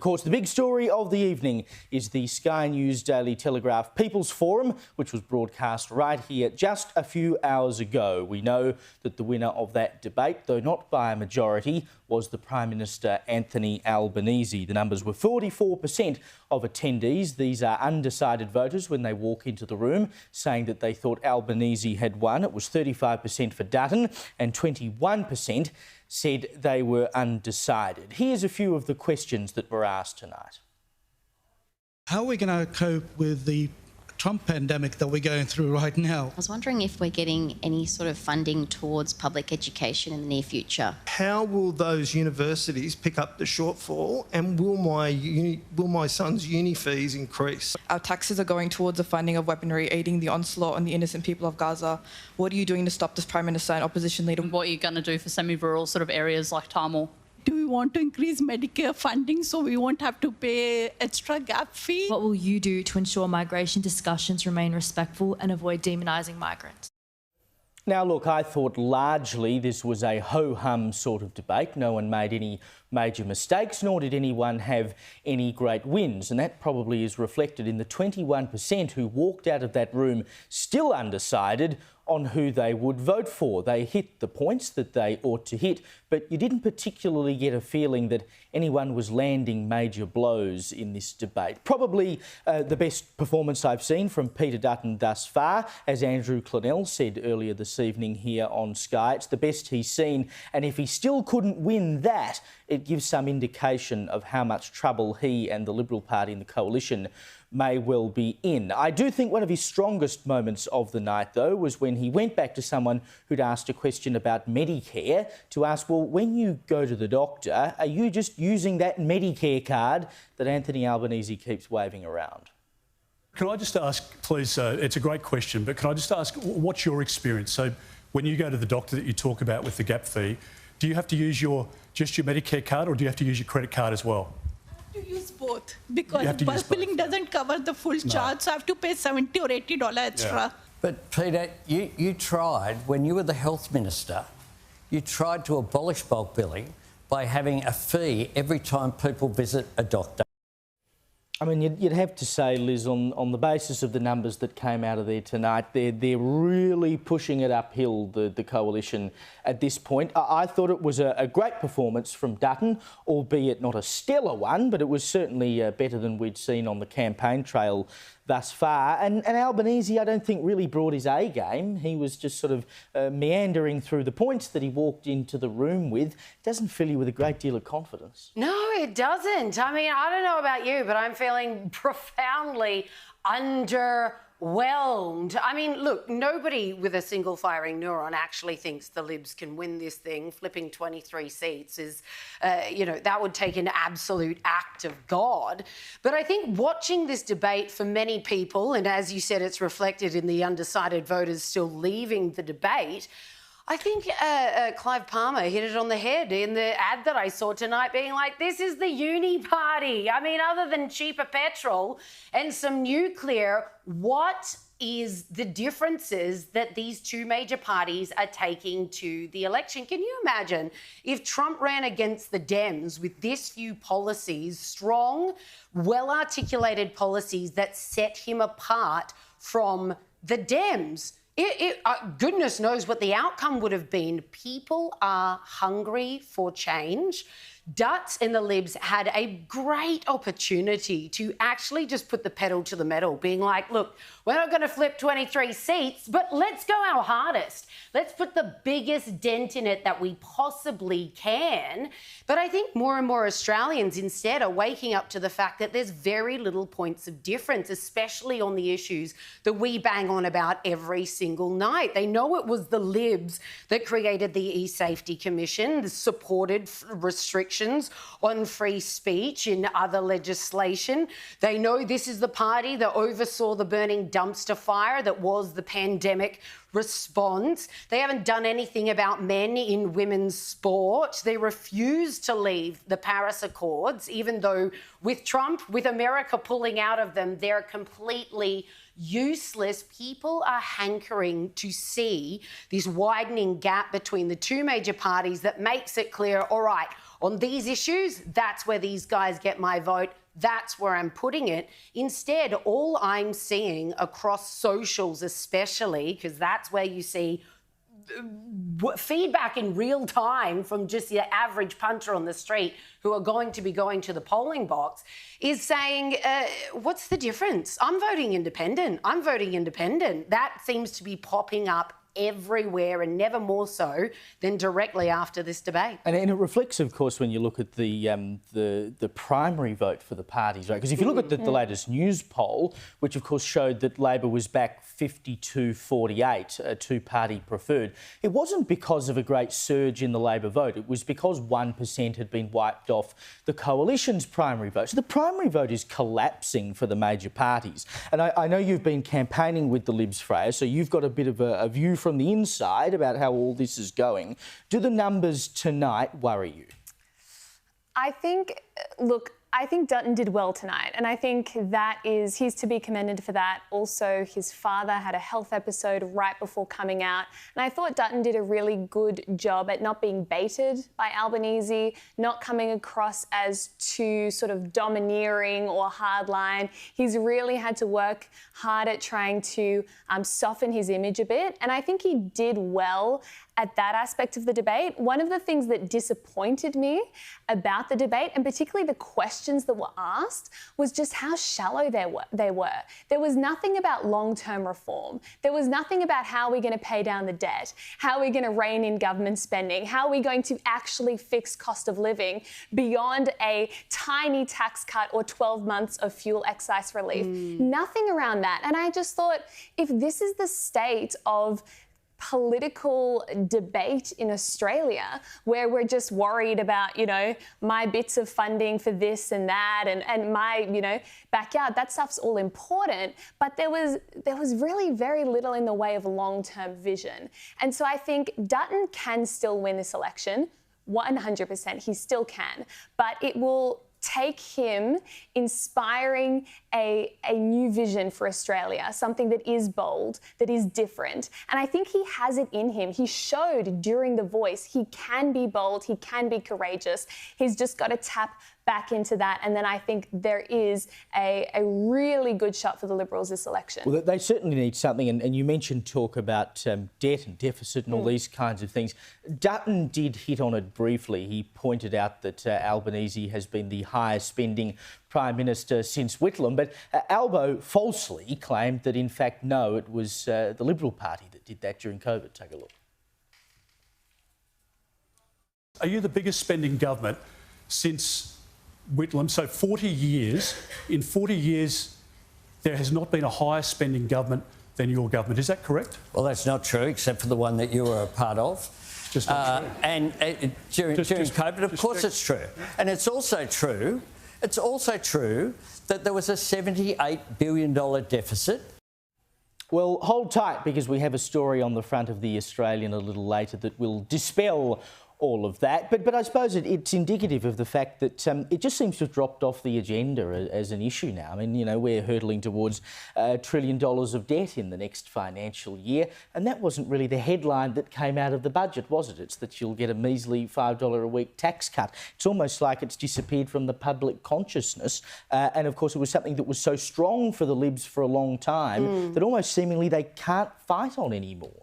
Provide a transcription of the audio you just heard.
course, the big story of the evening is the Sky News Daily Telegraph People's Forum, which was broadcast right here just a few hours ago. We know that the winner of that debate, though not by a majority, was the Prime Minister Anthony Albanese. The numbers were 44% of attendees. These are undecided voters when they walk into the room, saying that they thought Albanese had won. It was 35% for Dutton and 21% said they were undecided. Here's a few of the questions that were asked tonight. How are we going to cope with the Trump pandemic that we're going through right now? I was wondering if we're getting any sort of funding towards public education in the near future. How will those universities pick up the shortfall, and will my son's uni fees increase? Our taxes are going towards the funding of weaponry, aiding the onslaught on the innocent people of Gaza. What are you doing to stop this Prime Minister and opposition leader? What are you going to do for semi-rural sort of areas like Tamil? Do we want to increase Medicare funding so we won't have to pay extra gap fee? What will you do to ensure migration discussions remain respectful and avoid demonising migrants? Now, look, I thought largely this was a ho-hum sort of debate. No one made any major mistakes, nor did anyone have any great wins. And that probably is reflected in the 21% who walked out of that room still undecided on who they would vote for. They hit the points that they ought to hit, but you didn't particularly get a feeling that anyone was landing major blows in this debate. Probably the best performance I've seen from Peter Dutton thus far, as Andrew Clennell said earlier this evening here on Sky. It's the best he's seen, and if he still couldn't win that, it gives some indication of how much trouble he and the Liberal Party and the coalition may well be in. I do think one of his strongest moments of the night, though, was when he went back to someone who'd asked a question about Medicare to ask, well, when you go to the doctor, are you just using that Medicare card that Anthony Albanese keeps waving around? Can I just ask, please, it's a great question, but can I just ask, what's your experience? So when you go to the doctor that you talk about with the gap fee, do you have to use just your Medicare card, or do you have to use your credit card as well? To use both, because bulk billing doesn't cover the full charge, so I have to pay $70 or $80 extra. Yeah. But Peter, you tried, when you were the health minister, you tried to abolish bulk billing by having a fee every time people visit a doctor. I mean, you'd have to say, Liz, on the basis of the numbers that came out of there tonight, they're really pushing it uphill, the coalition, at this point. I thought it was a great performance from Dutton, albeit not a stellar one, but it was certainly better than we'd seen on the campaign trail thus far. And Albanese, I don't think, really brought his A game. He was just sort of meandering through the points that he walked into the room with. Doesn't fill you with a great deal of confidence. No, it doesn't. I mean, I don't know about you, but I'm feeling profoundly underwhelmed. I mean, look, nobody with a single firing neuron actually thinks the Libs can win this thing. Flipping 23 seats is, that would take an absolute act of God. But I think watching this debate for many people, and as you said, it's reflected in the undecided voters still leaving the debate, I think Clive Palmer hit it on the head in the ad that I saw tonight, being like, this is the uni party. I mean, other than cheaper petrol and some nuclear, what is the differences that these two major parties are taking to the election? Can you imagine if Trump ran against the Dems with this few policies, strong, well-articulated policies that set him apart from the Dems? Goodness knows what the outcome would have been. People are hungry for change. Dutts and the Libs had a great opportunity to actually just put the pedal to the metal, being like, look, we're not going to flip 23 seats, but let's go our hardest. Let's put the biggest dent in it that we possibly can. But I think more and more Australians instead are waking up to the fact that there's very little points of difference, especially on the issues that we bang on about every single night. They know it was the Libs that created the E-Safety Commission, supported restrictions on free speech in other legislation. They know this is the party that oversaw the burning dumpster fire that was the pandemic response. They haven't done anything about men in women's sport. They refuse to leave the Paris Accords, even though with Trump, with America pulling out of them, they're completely useless. People are hankering to see this widening gap between the two major parties that makes it clear, all right, on these issues, that's where these guys get my vote. That's where I'm putting it. Instead, all I'm seeing across socials especially, because that's where you see feedback in real time from just your average punter on the street who are going to be going to the polling box, is saying, what's the difference? I'm voting independent. I'm voting independent. That seems to be popping up everywhere, and never more so than directly after this debate. And it reflects, of course, when you look at the primary vote for the parties, right? Because if you look at the latest news poll, which of course showed that Labor was back 52-48, two-party preferred, it wasn't because of a great surge in the Labor vote. It was because 1% had been wiped off the coalition's primary vote. So the primary vote is collapsing for the major parties. And I know you've been campaigning with the Libs, Freya, so you've got a bit of a view from the inside about how all this is going. Do the numbers tonight worry you? I think Dutton did well tonight, and I think he's to be commended for that. Also, his father had a health episode right before coming out, and I thought Dutton did a really good job at not being baited by Albanese, not coming across as too sort of domineering or hardline. He's really had to work hard at trying to soften his image a bit, and I think he did well at that aspect of the debate. One of the things that disappointed me about the debate, and particularly the questions that were asked, was just how shallow they were. There was nothing about long-term reform. There was nothing about how we're going to pay down the debt, how we're going to rein in government spending, how we're going to actually fix cost of living beyond a tiny tax cut or 12 months of fuel excise relief. Nothing around that. And I just thought, if this is the state of political debate in Australia, where we're just worried about, my bits of funding for this and that and my, backyard, that stuff's all important, but there was really very little in the way of long-term vision. And so I think Dutton can still win this election, 100%, he still can, but it will take him inspiring a new vision for Australia, something that is bold, that is different. And I think he has it in him. He showed during The Voice he can be bold, he can be courageous. He's just got to tap back into that. And then I think there is a really good shot for the Liberals this election. Well, they certainly need something. And you mentioned talk about debt and deficit and all these kinds of things. Dutton did hit on it briefly. He pointed out that Albanese has been the highest spending Prime Minister since Whitlam. But Albo falsely claimed that, in fact, no, it was the Liberal Party that did that during COVID. Take a look. Are you the biggest spending government since Whitlam? So 40 years. In 40 years, there has not been a higher spending government than your government. Is that correct? Well, that's not true, except for the one that you were a part of. Just not true. And during COVID, of course it's true. And it's also true that there was a $78 billion deficit. Well, hold tight, because we have a story on the front of the Australian a little later that will dispel all of that. But I suppose it's indicative of the fact that it just seems to have dropped off the agenda as an issue now. I mean, we're hurtling towards $1 trillion of debt in the next financial year, and that wasn't really the headline that came out of the budget, was it? It's that you'll get a measly $5 a week tax cut. It's almost like it's disappeared from the public consciousness. And of course, it was something that was so strong for the Libs for a long time that almost seemingly they can't fight on anymore.